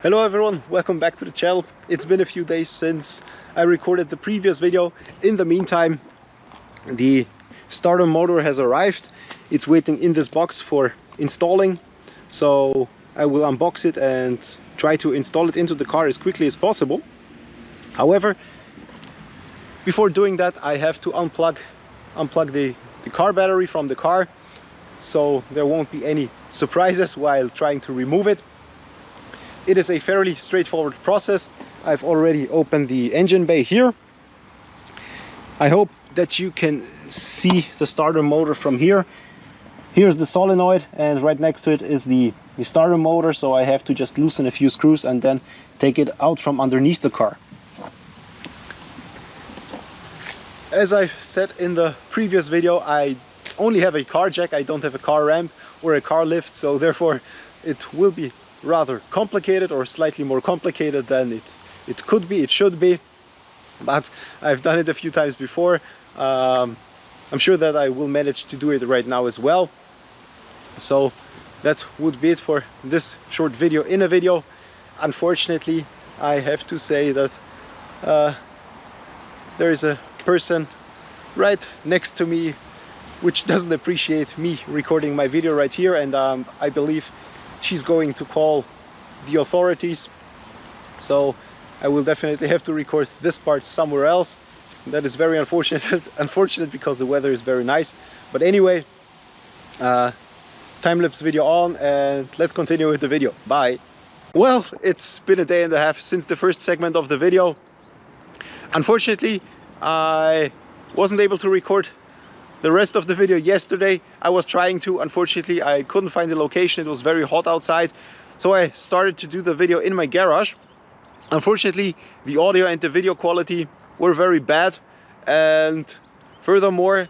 Hello everyone, welcome back to the channel. It's been a few days since I recorded the previous video. In the meantime, the starter motor has arrived. It's waiting in this box for installing. So I will unbox it and try to install it into the car as quickly as possible. However, before doing that, I have to unplug the car battery from the car, so there won't be any surprises while trying to remove it. It is a fairly straightforward process. I've already opened the engine bay here. I hope that you can see the starter motor from here. Here's the solenoid, and right next to it is the starter motor, so I have to just loosen a few screws and then take it out from underneath the car. As I said in the previous video, I only have a car jack. I don't have a car ramp or a car lift, so therefore it will be rather complicated, or slightly more complicated than it could be, it should be, but I've done it a few times before. I'm sure that I will manage to do it right now as well. So that would be it for this short video in a video. Unfortunately, I have to say that there is a person right next to me which doesn't appreciate me recording my video right here, and I believe she's going to call the authorities. So I will definitely have to record this part somewhere else. That is very unfortunate because the weather is very nice. But anyway, time-lapse video on, and let's continue with the video. Bye. Well, it's been a day and a half since the first segment of the video. Unfortunately, I wasn't able to record the rest of the video yesterday. I was trying to. Unfortunately, I couldn't find the location. It was very hot outside, so I started to do the video in my garage. Unfortunately, the audio and the video quality were very bad, and furthermore,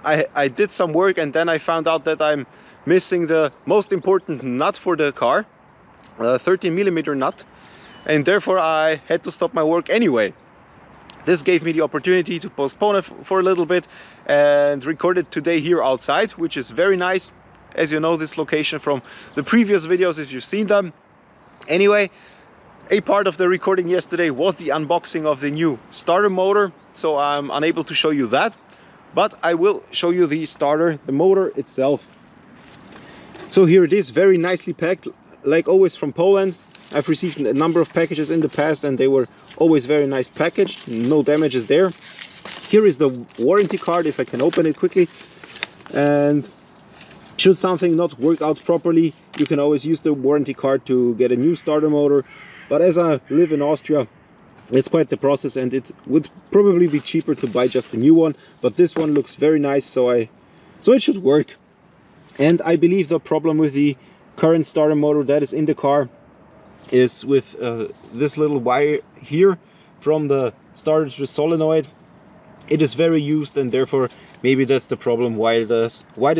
I did some work and then I found out that I'm missing the most important nut for the car, a 13mm nut, and therefore I had to stop my work anyway. This gave me the opportunity to postpone it for a little bit and record it today here outside, which is very nice. As you know, this location from the previous videos, if you've seen them. Anyway, a part of the recording yesterday was the unboxing of the new starter motor, so I'm unable to show you that, but I will show you the starter, the motor itself. So here it is, very nicely packed, like always from Poland. I've received a number of packages in the past and they were always very nice packaged, no damages there. Here is the warranty card, if I can open it quickly, and should something not work out properly, you can always use the warranty card to get a new starter motor. But as I live in Austria, it's quite the process and it would probably be cheaper to buy just a new one, but this one looks very nice, so it should work. And I believe the problem with the current starter motor that is in the car is with this little wire here from the starter to the solenoid. It is very used, and therefore maybe that's the problem why the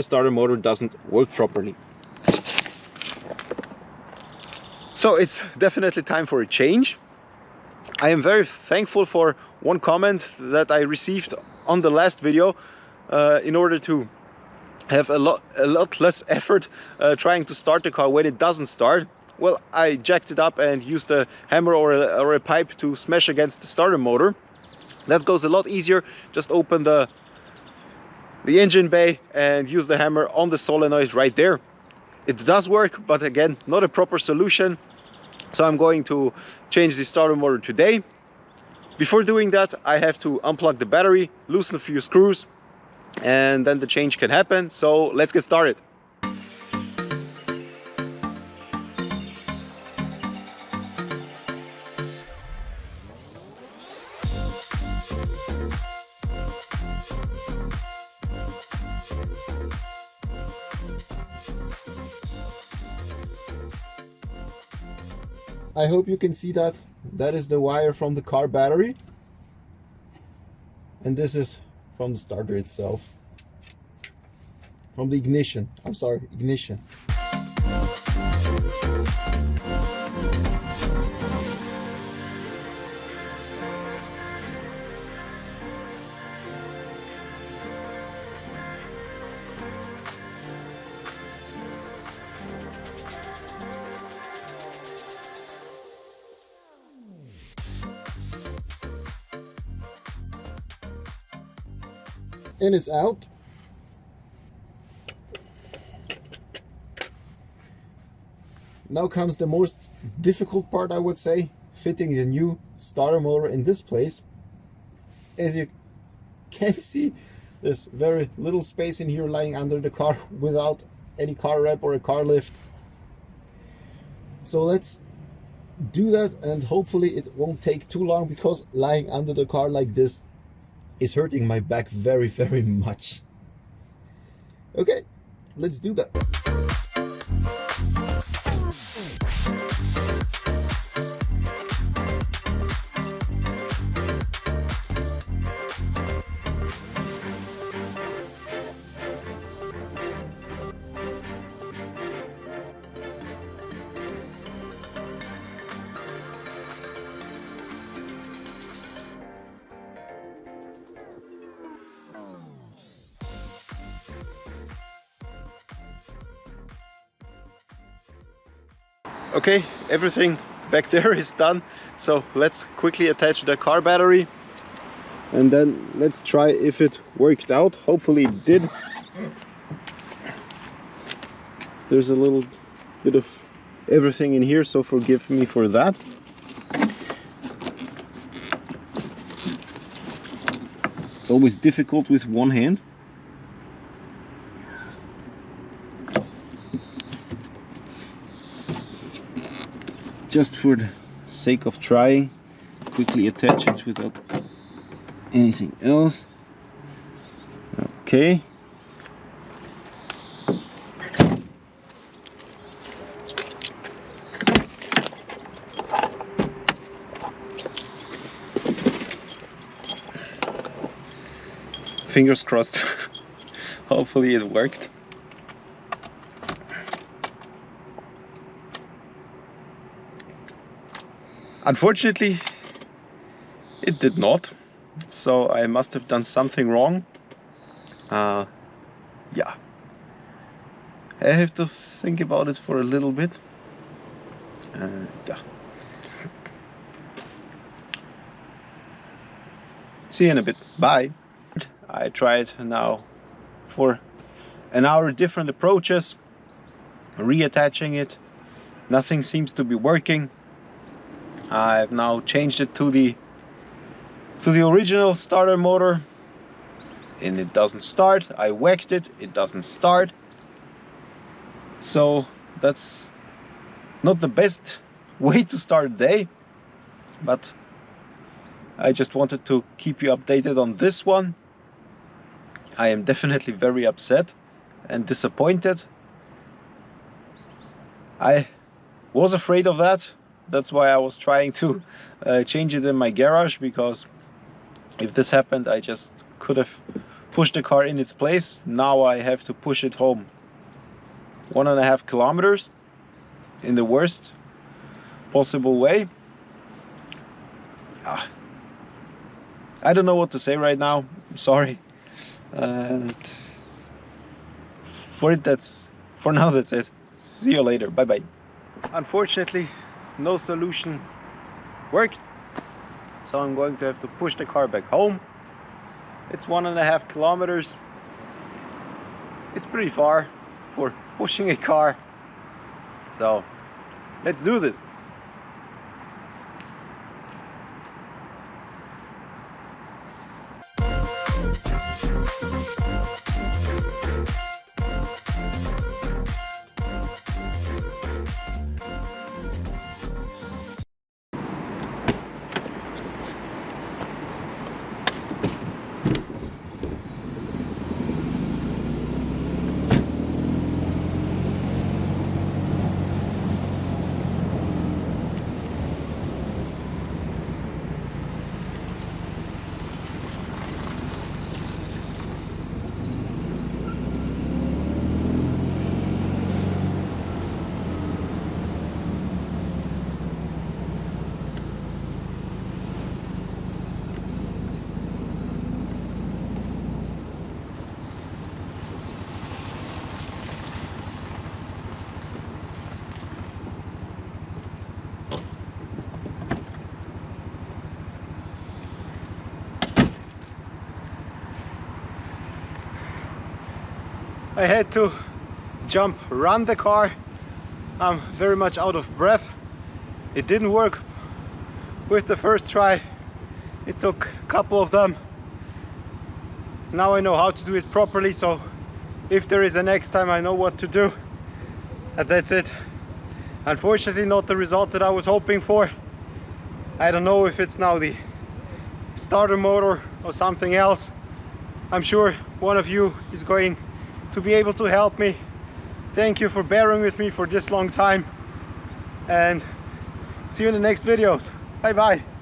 starter motor doesn't work properly. So it's definitely time for a change. I am very thankful for one comment that I received on the last video. In order to have a lot less effort trying to start the car when it doesn't start, well, I jacked it up and used a hammer or a pipe to smash against the starter motor. That goes a lot easier. Just open the engine bay and use the hammer on the solenoid right there. It does work, but again, not a proper solution. So I'm going to change the starter motor today. Before doing that, I have to unplug the battery, loosen a few screws, and then the change can happen. So let's get started. I hope you can see that. That is the wire from the car battery, and this is from the starter itself, from the ignition. I'm sorry, ignition. and it's out. Now comes the most difficult part, I would say, fitting the new starter motor in this place. As you can see, there's very little space in here lying under the car without any car wrap or a car lift. So let's do that, and hopefully it won't take too long, because lying under the car like this is hurting my back very, very much. Okay, let's do that. Okay, everything back there is done, so let's quickly attach the car battery and then let's try if it worked out. Hopefully it did. There's a little bit of everything in here, so forgive me for that. It's always difficult with one hand. Just for the sake of trying, quickly attach it without anything else. Okay. Fingers crossed. Hopefully it worked. Unfortunately, it did not, so I must have done something wrong. Yeah, I have to think about it for a little bit. Yeah. See you in a bit. Bye. I tried now for an hour different approaches, reattaching it. Nothing seems to be working. I've now changed it to the original starter motor, and it doesn't start. I whacked it, it doesn't start. So that's not the best way to start the day, but I just wanted to keep you updated on this one. I am definitely very upset and disappointed. I was afraid of that. That's why I was trying to change it in my garage, because if this happened, I just could have pushed the car in its place. Now I have to push it home 1.5 kilometers in the worst possible way. I don't know what to say right now. I'm sorry. For now, that's it. See you later. Bye bye. Unfortunately, no solution worked, so I'm going to have to push the car back home. It's 1.5 kilometers. It's pretty far for pushing a car, so let's do this. I had to run the car. I'm very much out of breath. It didn't work with the first try. It took a couple of them. Now I know how to do it properly, so if there is a next time, I know what to do. And that's it. Unfortunately, not the result that I was hoping for. I don't know if it's now the starter motor or something else. I'm sure one of you is going to be able to help me. Thank you for bearing with me for this long time, and see you in the next videos. Bye bye.